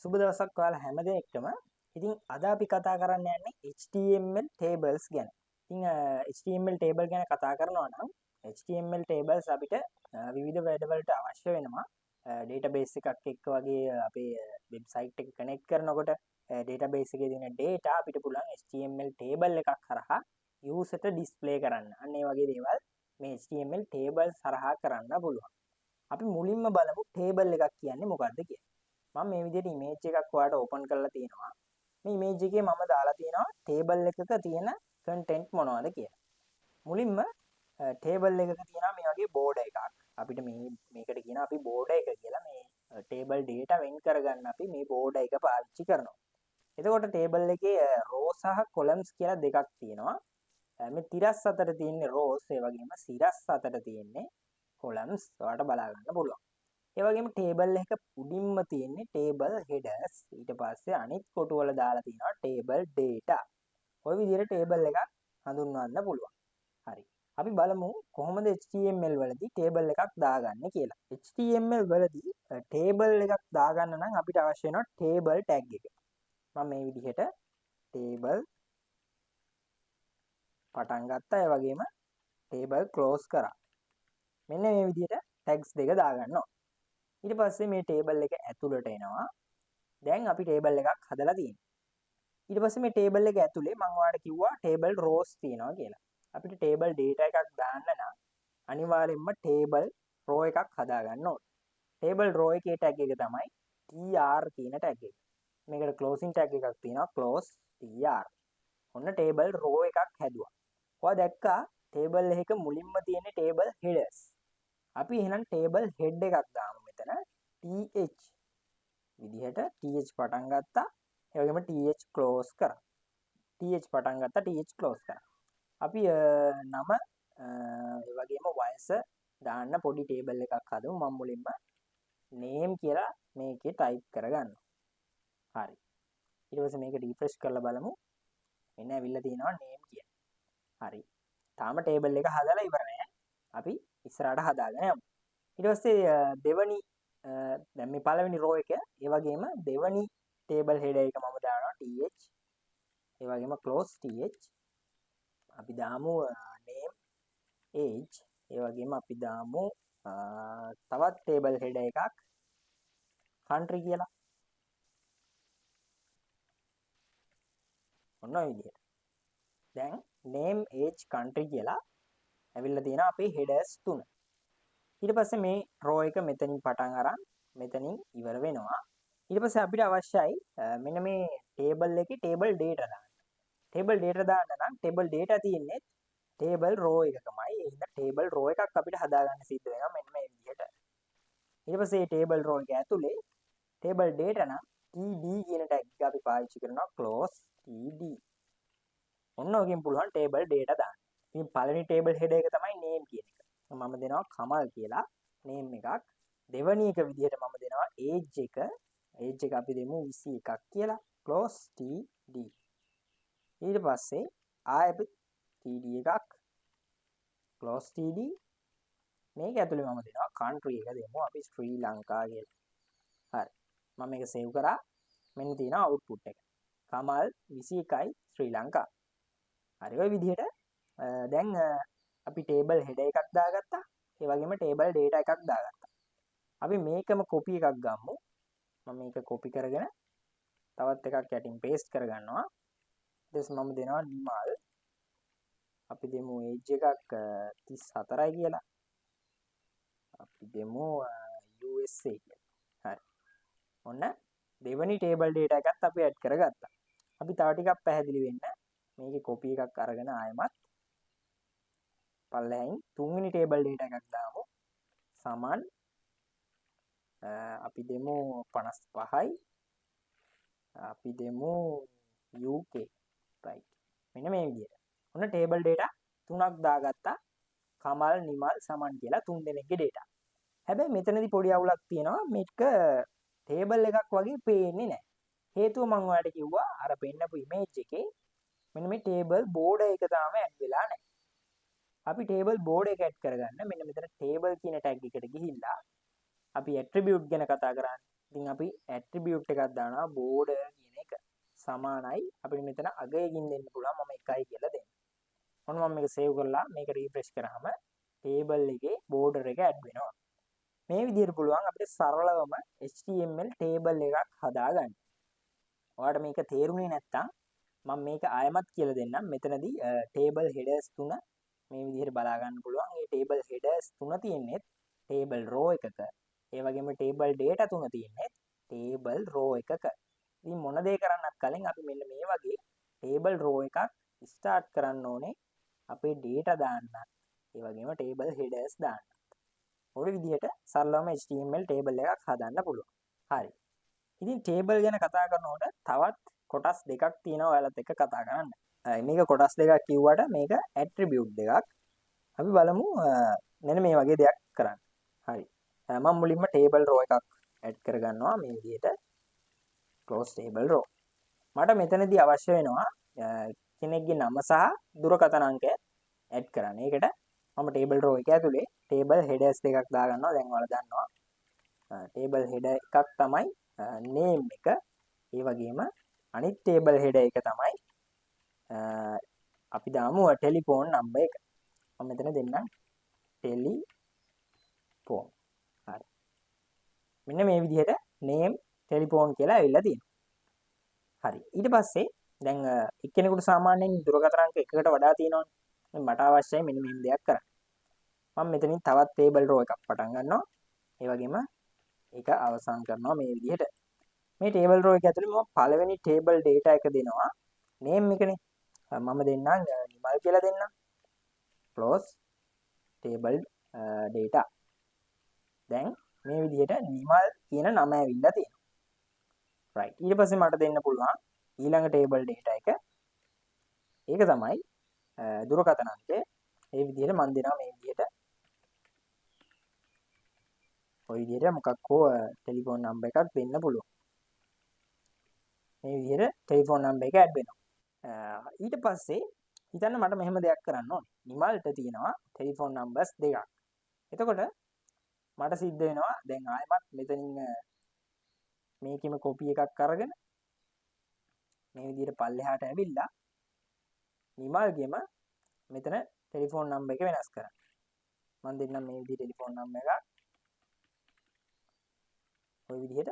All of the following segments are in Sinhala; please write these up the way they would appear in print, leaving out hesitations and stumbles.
සුබ දවසක් ඔයාලා හැම දෙනෙක්ටම. ඉතින් අද අපි කතා කරන්න යන්නේ HTML tables ගැන. ඉතින් HTML table ගැන කතා කරනවා නම් HTML tables අපිට විවිධ වැඩවලට අවශ්‍ය වෙනවා. database එකක් එක්ක වගේ අපේ website එක connect කරනකොට database එකේ තියෙන data අපිට පුළුවන් HTML table එකක් හරහා user ට display කරන්න. අන්න ඒ වගේ දේවල් මේ HTML tables හරහා කරන්න පුළුවන්. අපි මුලින්ම බලමු table එකක් කියන්නේ මොකක්ද කියලා. මම මේ විදිහට image එකක් ඔයාලට open කරලා තියෙනවා. මේ image එකේ මම දාලා තියෙනවා table එකක තියෙන content මොනවද කියලා. මුලින්ම table එකක තියෙනවා මේ වගේ border එකක්. අපිට මේකට කියනවා අපි border එක කියලා. මේ table data වෙන් කරගන්න අපි මේ border එක පාවිච්චි කරනවා. එතකොට table එකේ row සහ columns කියලා දෙකක් තියෙනවා. මේ තිරස් අතර තියෙන rows ඒ වගේම සිරස් අතර තියෙන්නේ columns. ඔයාලට බලා ගන්න පුළුවන්. ඒ වගේම table එක උඩින්ම තියෙන්නේ table headers. ඊට පස්සේ අනිත් කොටු වල දාලා තියෙනවා table data. ඔය විදිහට table එකක් හඳුන්වන්න පුළුවන්. හරි. අපි බලමු කොහොමද HTML වලදී table එකක් දාගන්නේ කියලා. HTML වලදී table එකක් දාගන්න නම් අපිට අවශ්‍ය වෙනවා table tag එක. මම මේ විදිහට table පටන් ගත්තා. ඒ වගේම table close කරා. මෙන්න මේ විදිහට tags දෙක දාගන්නවා. ඊට පස්සේ මේ table එක ඇතුළට එනවා. දැන් අපි table එකක් හදලා තියෙනවා. ඊට පස්සේ මේ table එක ඇතුලේ මම ඔයාලට කිව්වා table rows තියෙනවා කියලා. අපිට table data එකක් දාන්න නම් අනිවාර්යයෙන්ම table row එකක් හදා ගන්න ඕනේ. table row එකේ tag එක තමයි tr කියන tag එක. මේකට closing tag එකක් තියෙනවා close tr. ඔන්න table row එකක් හැදුවා. ඔයා දැක්කා table එකක මුලින්ම තියෙන table headers. අපි එහෙනම් table head එකක් දාමු මෙතන th විදිහට th පටන් ගත්තා. ඒ වගේම th close කරා. th පටන් ගත්තා th close කරා. අපි නම ඒ වගේම වයස දාන්න පොඩි table එකක් හදමු. මම මුලින්ම name කියලා මේකේ type කරගන්නවා. හරි. ඊට පස්සේ මේක refresh කරලා බලමු. මෙන්න ඇවිල්ලා තියෙනවා name කියලා. හරි. තාම table එක හදලා ඉවර නෑ. අපි ඉස්සරහට හදාගෙන යමු. ඊට පස්සේ දෙවනි දැන් මේ පළවෙනි row එක ඒ වගේම දෙවනි table header එක මම දානවා th ඒ වගේම close th අපි දාමු name age ඒ වගේම අපි දාමු තවත් table header එකක් country කියලා. ඔන්න ඔය විදිහට. දැන් name age country කියලා ඇවිල්ලා තියෙනවා අපේ headers තුන. ඊට පස්සේ මේ row එක මෙතනින් පටන් අරන් මෙතනින් ඉවර වෙනවා. ඊට පස්සේ අපිට අවශ්‍යයි මෙන්න මේ table එකේ table data දාන්න. table data දාන්න නම් table data තියෙන්නේ table row එකකමයි. ඒ හින්දා table row එකක් අපිට හදාගන්න සිද්ධ වෙනවා මෙන්න මේ විදිහට. ඊට පස්සේ table row එක ඇතුලේ table data නම් td කියන tag එක අපි පාවිච්චි කරනවා close td. ඔන්න ඔකෙන් පුළුවන් table data දාන්න. ඉතින් පළවෙනි table header එක තමයි name කියන එක. මම දෙනවා කමල් කියලා name එකක්. දෙවැනි එක විදිහට මම දෙනවා age එක. age එක අපි දෙමු 21ක් කියලා close td. ඊට පස්සේ ආයෙත් td එකක් close td. මේක ඇතුලේ මම දෙනවා country එක දෙමු අපි ශ්‍රී ලංකා කියලා. හරි. මම මේක save කරා. මෙන්න තියෙනවා output එක. කමල් 21යි ශ්‍රී ලංකා. හරි ඔය විදිහට දැන් අපි table header එකක් දාගත්තා. ඒ වගේම table data එකක් දාගත්තා. අපි මේකම copy එකක් ගමු. මම මේක copy කරගෙන තවත් එකක් යටින් paste කරගන්නවා. ඊට මම දෙනවා නිමල්. අපි දෙමු age එකක් 34යි කියලා. අපි දෙමු USA කියලා. හරි. ඔන්න දෙවනි table data එකත් අපි add කරගත්තා. අපි තව ටිකක් පැහැදිලි වෙන්න මේකේ copy එකක් අරගෙන ආයෙමත් පල්ලෙහින් තුන්වෙනි table data එකක් දාමු. සමන් අපි දෙමු 55යි. අපි දෙමු UK. right. මෙන්න මේ විදිහට. ඔන්න table data තුනක් දාගත්තා. කමල් නිමල් සමන් කියලා තුන් දෙනෙක්ගේ data. හැබැයි මෙතනදී පොඩි අවුලක් තියෙනවා. මේක table එකක් වගේ පේන්නේ නැහැ. හේතුව මම ඔයාලට කිව්වා අර පෙන්නපු image එකේ මෙන්න මේ table border එක තාම add වෙලා නැහැ. අපි table border එක add කරගන්න මෙන්න මෙතන table කියන tag එකට ගිහිල්ලා අපි attribute ගැන කතා කරන්නේ. ඉතින් අපි ඇට්‍රිබියුට් එකක් දානවා border කියන එක සමානයි අපිට මෙතන අගයකින් දෙන්න පුළුවන් මම 1යි කියලා දෙන්න. ඔන්න මම මේක සේව් කරලා මේක රිෆ්‍රෙෂ් කරාම ටේබල් එකේ border එක ඇඩ් වෙනවා. මේ විදිහට පුළුවන් අපිට සරලවම HTML ටේබල් එකක් හදාගන්න. ඔයාලට මේක තේරුනේ නැත්නම් මම මේක ආයමත් කියලා දෙන්නම්. මෙතනදී ටේබල් හෙඩර්ස් 3 මේ විදිහට බලා ගන්න පුළුවන්. මේ ටේබල් හෙඩර්ස් 3 තියෙන්නේ ටේබල් රෝ එකක. ඒ වගේම ටේබල් ඩේටා 3 තියෙන්නේ ටේබල් රෝ එකක. ඉතින් මොන දේ කරන්නත් කලින් අපි මෙන්න මේ වගේ ටේබල් රෝ එකක් ස්ටාර්ට් කරන්න ඕනේ. අපේ ඩේටා දාන්න. ඒ වගේම ටේබල් හෙඩර්ස් දාන්න. ඔය විදිහට සරලවම HTML ටේබල් එකක් හදන්න පුළුවන්. හරි. ඉතින් ටේබල් ගැන කතා කරනකොට තවත් කොටස් දෙකක් තියෙනවා ඔයාලත් එක්ක කතා කරන්න. මේක කොටස් දෙකක් කිව්වට මේක ඇට්‍රිබියුට් දෙකක්. අපි බලමු මෙන්න මේ වගේ දෙයක් කරන්න. හරි. මම මුලින්ම ටේබල් රෝ එකක් ඇඩ් කරගන්නවා මේ විදිහට. close table row. මට මෙතනදී අවශ්‍ය වෙනවා කෙනෙක්ගේ නම සහ දුරකථන අංකය ඇඩ් කරන්න. ඒකට මම ටේබල් රෝ එක ඇතුලේ ටේබල් හෙඩර්ස් දෙකක් දාගන්නවා. දැන් ඔයාලා දන්නවා. ටේබල් හෙඩර් එකක් තමයි name එක. ඒ වගේම අනිත් ටේබල් හෙඩර් එක තමයි අපි දාමු ටෙලිෆෝන් නම්බර් එක. මම මෙතන දෙන්නම් ටෙලිෆෝන්. හරි. මෙන්න මේ විදිහට name ටෙලිෆෝන් කියලා ඇවිල්ලා තියෙනවා. හරි. ඊට පස්සේ දැන් එක්කෙනෙකුට සාමාන්‍යයෙන් දුරකථන අංක එකකට වඩා තියෙනවනේ. මට අවශ්‍යයි මෙන්න මේ දෙයක් කරන්න. මම මෙතනින් තවත් ටේබල් රෝ එකක් පටන් ගන්නවා. ඒ වගේම ඒක අවසන් කරනවා මේ විදිහට. මේ ටේබල් රෝ එක ඇතුලේ මම පළවෙනි ටේබල් ඩේටා එක දෙනවා. name එකනේ. මම දෙන්නම් නිමල් කියලා දෙන්නම්. close table data. දැන් මේ විදිහට නිමල් කියන නම ඇවිල්ලා තියෙනවා. right. ඊට පස්සේ මට දෙන්න පුළුවන් ඊළඟ ටේබල් ඩේටා එක. ඒක තමයි දුරකථන අංකය. ඒ විදිහට මම දෙනවා මේ විදිහට. ඔය විදිහට මොකක් හෝ ටෙලිෆෝන් නම්බර් එකක් දෙන්න පුළුවන්. මේ විදිහට ටෙලිෆෝන් නම්බර් එක ඇඩ් වෙනවා. ඊට පස්සේ හිතන්න මට මෙහෙම දෙයක් කරන්න ඕනේ. නිමල්ට තියෙනවා ටෙලිෆෝන් නම්බර්ස් දෙකක්. එතකොට මට සිද්ධ වෙනවා දැන් ආයෙමත් මෙතනින් මේකෙම කොපි එකක් අරගෙන මේ විදිහට පල්ලෙහාට ඇවිල්ලා නිමල්ගෙම මෙතන ටෙලිෆෝන් නම්බර් එක වෙනස් කරන්න. මම දෙන්නම් මේ විදිහට ටෙලිෆෝන් නම්බර් එකක්. ඔය විදිහට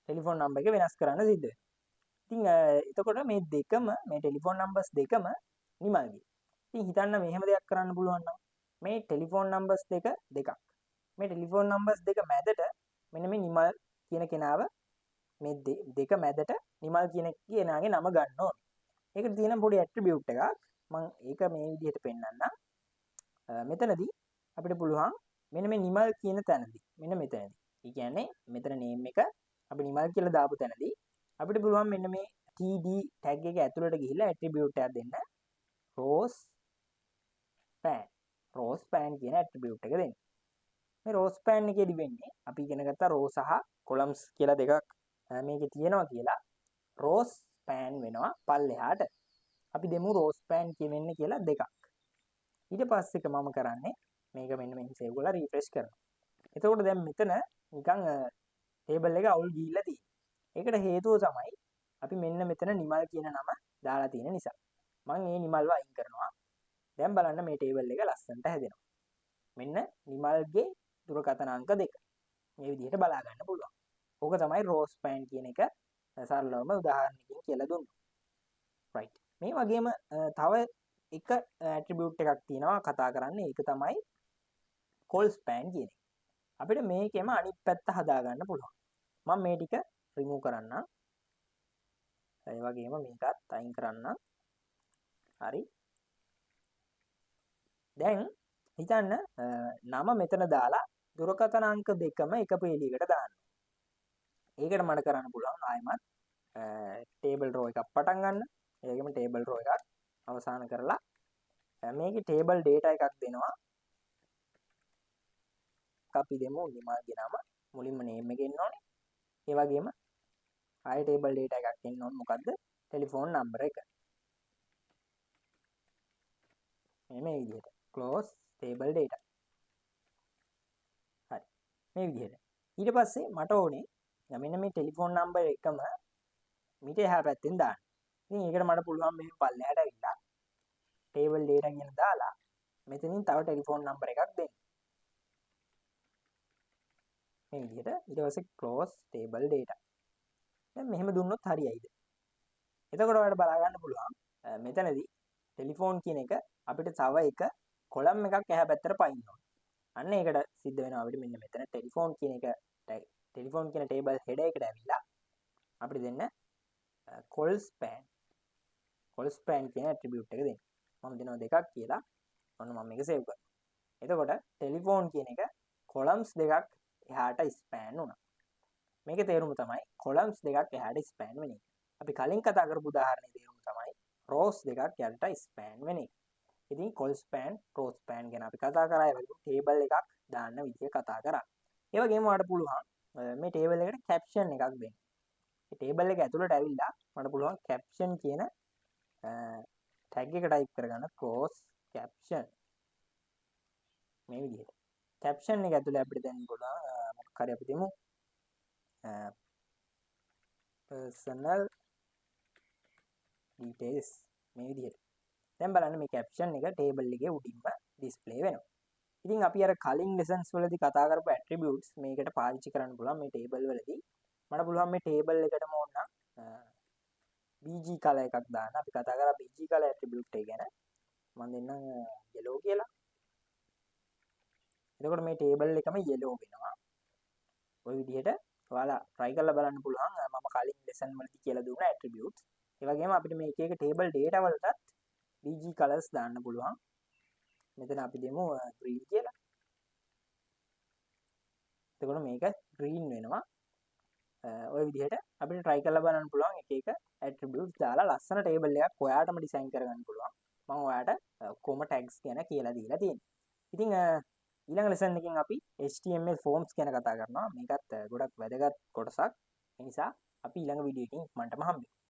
ටෙලිෆෝන් නම්බර් එක වෙනස් කරන්න සිද්ධ වෙනවා. ඉතින් එතකොට මේ දෙකම මේ ටෙලිෆෝන් නම්බර්ස් දෙකම නිමල්ගේ. ඉතින් හිතන්න මෙහෙම දෙයක් කරන්න පුළුවන් නම් මේ ටෙලිෆෝන් නම්බර්ස් දෙකක්. මේ ටෙලිෆෝන් නම්බර්ස් දෙක මැදට මෙන්න මේ නිමල් කියන කෙනාව මේ දෙක මැදට නිමල් කියන කෙනාගේ නම ගන්න ඕනේ. ඒකට තියෙන පොඩි ඇට්‍රිබියුට් එකක්. මම ඒක මේ විදිහට පෙන්නන්නම්. මෙතනදී අපිට පුළුවන් මෙන්න මේ නිමල් කියන තැනදී මෙන්න මෙතනදී. ඒ කියන්නේ මෙතන name එක අපි නිමල් කියලා දාපු තැනදී අපිට පුළුවන් මෙන්න මේ td tag එක ඇතුළට ගිහිල්ලා ඇට්‍රිබියුට් එකක් දෙන්න. rowspan කියන ඇට්‍රිබියුට් එක දෙන්න. මේ rowspan එකේදී වෙන්නේ අපි ඉගෙන ගත්තා row සහ columns කියලා දෙකක් මේකේ තියෙනවා කියලා. rowspan වෙනවා පල්ලෙහාට. අපි දෙමු rowspan වෙන්නේ කියලා දෙකක්. ඊට පස්සේ මම කරන්නේ මේක මෙන්න මෙහෙම සේව් කරලා රිෆ්‍රෙෂ් කරනවා. එතකොට දැන් මෙතන නිකන් ටේබල් එක අවුල් ගිහිල්ලා තියෙනවා. ඒකට හේතුව තමයි අපි මෙන්න මෙතන නිමල් කියන නම දාලා තියෙන නිසා. මම මේ නිමල්ව අයින් කරනවා. දැන් බලන්න මේ ටේබල් එක ලස්සනට හැදෙනවා. මෙන්න නිමල්ගේ දුරකථන අංක 2. මේ විදිහට බලා ගන්න පුළුවන්. ඕක තමයි rowspan කියන එක සරලවම උදාහරණකින් කියලා දුන්නා. right. මේ වගේම තව එක ඇට්‍රිබියුට් එකක් තියෙනවා කතා කරන්නේ. ඒක තමයි colspan කියන එක. අපිට මේකෙම අනිත් පැත්ත හදා ගන්න පුළුවන්. මම මේ ටික රිමූව් කරන්නම්. ඒ වගේම මේකත් අයින් කරන්නම්. හරි. දැන් හිතන්න නම මෙතන දාලා දුරකථන අංක දෙකම එක පෙළියකට දාන්න. ඒකට මට කරන්න පුළුවන් ආයෙමත් ටේබල් රෝ එකක් පටන් ගන්න. ඒ වගේම ටේබල් රෝ එකක් අවසන් කරලා මේකේ ටේබල් ඩේටා එකක් දෙනවා. අපි දෙමු නිමල්ගේ නම මුලින්ම name එක එන්න ඕනේ. ඒ වගේම ආයෙ ටේබල් ඩේටා එකක් එන්න ඕනේ. මොකද්ද? ටෙලිෆෝන් නම්බර එක. මේ විදිහට close table data. හරි. මේ විදිහට. ඊට පස්සේ මට ඕනේ මෙන්න මේ ටෙලිෆෝන් නම්බර් එකම මීට එහා පැත්තෙන් දාන්න. ඉතින් ඒකට මට පුළුවන් මෙහෙම පල්ලෙහාට ඇවිල්ලා ටේබල් data කියන දාලා මෙතනින් තව ටෙලිෆෝන් නම්බර් එකක් දෙන්න. මේ විදිහට ඊට පස්සේ close table data. දැන් මෙහෙම දුන්නොත් හරියයිද? එතකොට ඔයාලට බලා ගන්න පුළුවන් මෙතනදී ටෙලිෆෝන් කියන එක අපිට තව එක කොලම් එකක් එහා පැත්තට පයින්න ඕනේ. අන්න ඒකට සිද්ධ වෙනවා අපිට මෙන්න මෙතන ටෙලිෆෝන් කියන එක ටෙලිෆෝන් කියන ටේබල් හෙඩර් එකට ඇවිල්ලා අපිට දෙන්න call span කියන ඇට්‍රිබියුට් එක දෙන්න. මම දෙනවා දෙකක් කියලා. ඔන්න මම මේක සේව් කරනවා. එතකොට ටෙලිෆෝන් කියන එක කොලම්ස් දෙකක් එහාට ස්පෑන් වුණා. මේකේ තේරුම තමයි කොලම්ස් දෙකක් එහාට ස්පෑන් වෙන එක. අපි කලින් කතා කරපු උදාහරණයේ තේරුම තමයි රෝස් දෙකක් යටට ස්පෑන් වෙන එක. ඉතින් call span, row span ගැන අපි කතා කරා. ඒ වගේම ටේබල් එකක් දාන්න විදිය කතා කරා. ඒ වගේම ඔයාලට පුළුවන් මේ ටේබල් එකට caption එකක් දෙන්න. මේ ටේබල් එක ඇතුළට ඇවිල්ලා මට පුළුවන් caption කියන tag එක type කරගන්න close caption. මේ විදිහට. caption එක ඇතුළේ අපිට දැන් පුළුවන් මොකක් හරි අපි දෙමු personal details මේ විදිහට. දැන් බලන්න මේ caption එක table එකේ උඩින්ම display වෙනවා. ඉතින් අපි අර කලින් lessons වලදී කතා කරපු attributes මේකට පාවිච්චි කරන්න පුළුවන් මේ table වලදී. මට පුළුවන් මේ table එකටම ඕන bg color එකක් දාන්න. අපි කතා කරා bg color attribute එක ගැන. මම දෙන්නම් yellow කියලා. එතකොට මේ table එකම yellow වෙනවා. ওই විදිහට ඔයාලා try කරලා බලන්න පුළුවන්. මම කලින් lesson වලදී කියලා දුන්න attributes. ඒ වගේම අපිට මේ එක එක table data වලටත් bg colors දාන්න පුළුවන්. මෙතන අපි දෙමු green කියලා. එතකොට මේක green වෙනවා. ඔය විදිහට අපිට try කරලා බලන්න පුළුවන් එක එක attributes දාලා ලස්සන table එකක් ඔයාටම design කරගන්න පුළුවන්. මම ඔයාට කොහොම tags ගැන කියලා දීලා තියෙනවා. ඉතින් ඊළඟ lesson එකකින් අපි HTML forms ගැන කතා කරනවා. මේකත් ගොඩක් වැදගත් කොටසක්. ඒ නිසා අපි ඊළඟ වීඩියෝ එකකින් ඉක්මනටම හම්බෙමු.